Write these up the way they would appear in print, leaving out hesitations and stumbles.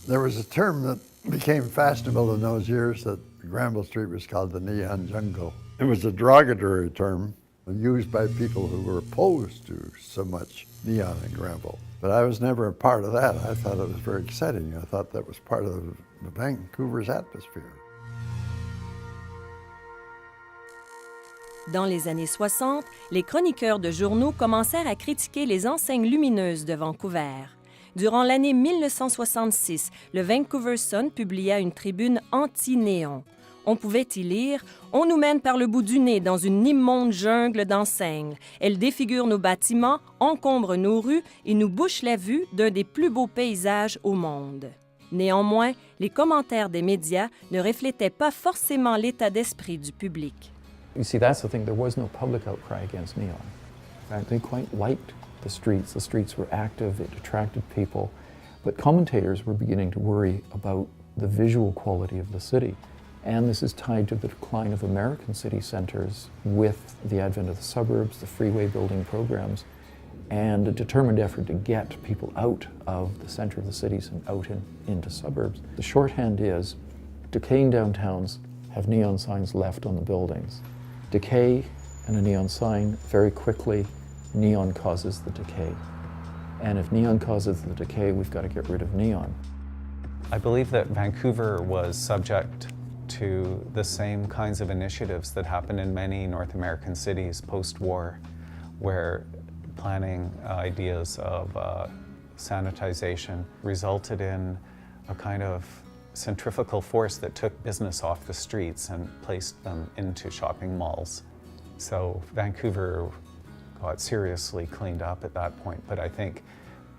There was a term that became fashionable in those years that Granville Street was called the Neon Jungle. It was a derogatory term used by people who were opposed to so much neon in Granville. But I was never a part of that. I thought it was very exciting. I thought that was part of Vancouver's atmosphere. Dans les années 60, les chroniqueurs de journaux commencèrent à critiquer les enseignes lumineuses de Vancouver. Durant l'année 1966, le Vancouver Sun publia une tribune anti-néon. On pouvait y lire « On nous mène par le bout du nez dans une immonde jungle d'enseignes. Elle défigure nos bâtiments, encombre nos rues et nous bouche la vue d'un des plus beaux paysages au monde. » Néanmoins, les commentaires des médias ne reflétaient pas forcément l'état d'esprit du public. You see, that's the thing, there was no public outcry against neon. In fact, they quite liked the streets. The streets were active, it attracted people. But commentators were beginning to worry about the visual quality of the city. And this is tied to the decline of American city centers with the advent of the suburbs, the freeway building programs, and a determined effort to get people out of the center of the cities and out into suburbs. The shorthand is, decaying downtowns have neon signs left on the buildings. Decay and a neon sign, very quickly, neon causes the decay. And if neon causes the decay, we've got to get rid of neon. I believe that Vancouver was subject to the same kinds of initiatives that happened in many North American cities post-war, where planning ideas of sanitization resulted in a kind of centrifugal force that took business off the streets and placed them into shopping malls. So Vancouver got seriously cleaned up at that point. But I think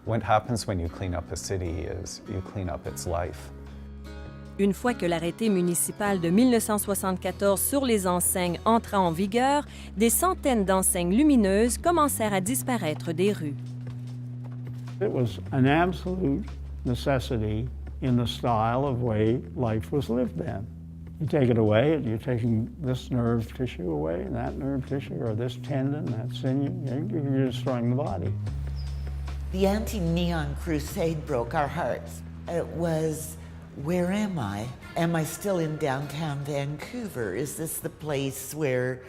what happens when you clean up a city is you clean up its life. Une fois que l'arrêté municipal de 1974 sur les enseignes entra en vigueur, des centaines d'enseignes lumineuses commencèrent à disparaître des rues. It was an absolute necessity in the style of way life was lived then. You take it away, and you're taking this nerve tissue away, and that nerve tissue, or this tendon, that sinew, you're destroying the body. The anti-neon crusade broke our hearts. It was, where am I? Am I still in downtown Vancouver? Is this the place where,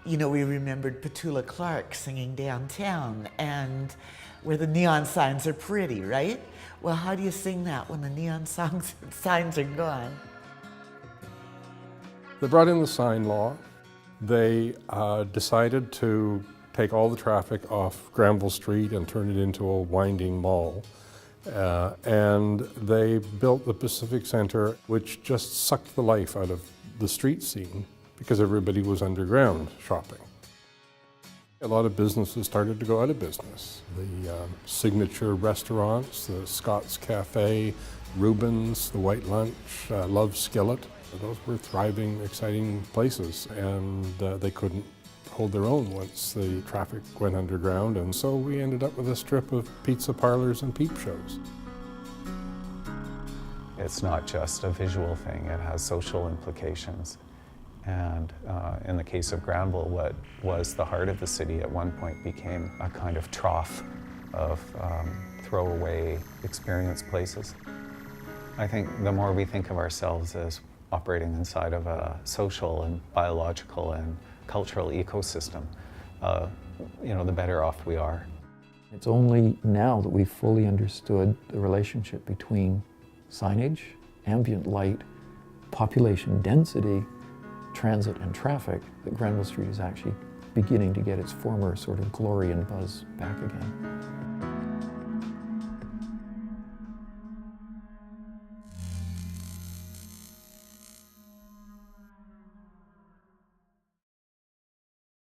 you know, we remembered Petula Clark singing downtown, and where the neon signs are pretty, right? Well, how do you sing that when the neon signs are gone? They brought in the sign law. They decided to take all the traffic off Granville Street and turn it into a winding mall. And they built the Pacific Centre, which just sucked the life out of the street scene because everybody was underground shopping. A lot of businesses started to go out of business. The signature restaurants, the Scott's Cafe, Rubens, the White Lunch, Love Skillet, those were thriving, exciting places, and they couldn't hold their own once the traffic went underground, and so we ended up with a strip of pizza parlors and peep shows. It's not just a visual thing, it has social implications. And in the case of Granville, what was the heart of the city at one point became a kind of trough of throwaway experience places. I think the more we think of ourselves as operating inside of a social and biological and cultural ecosystem, you know, the better off we are. It's only now that we've fully understood the relationship between signage, ambient light, population density, transit and traffic, that Granville Street is actually beginning to get its former sort of glory and buzz back again.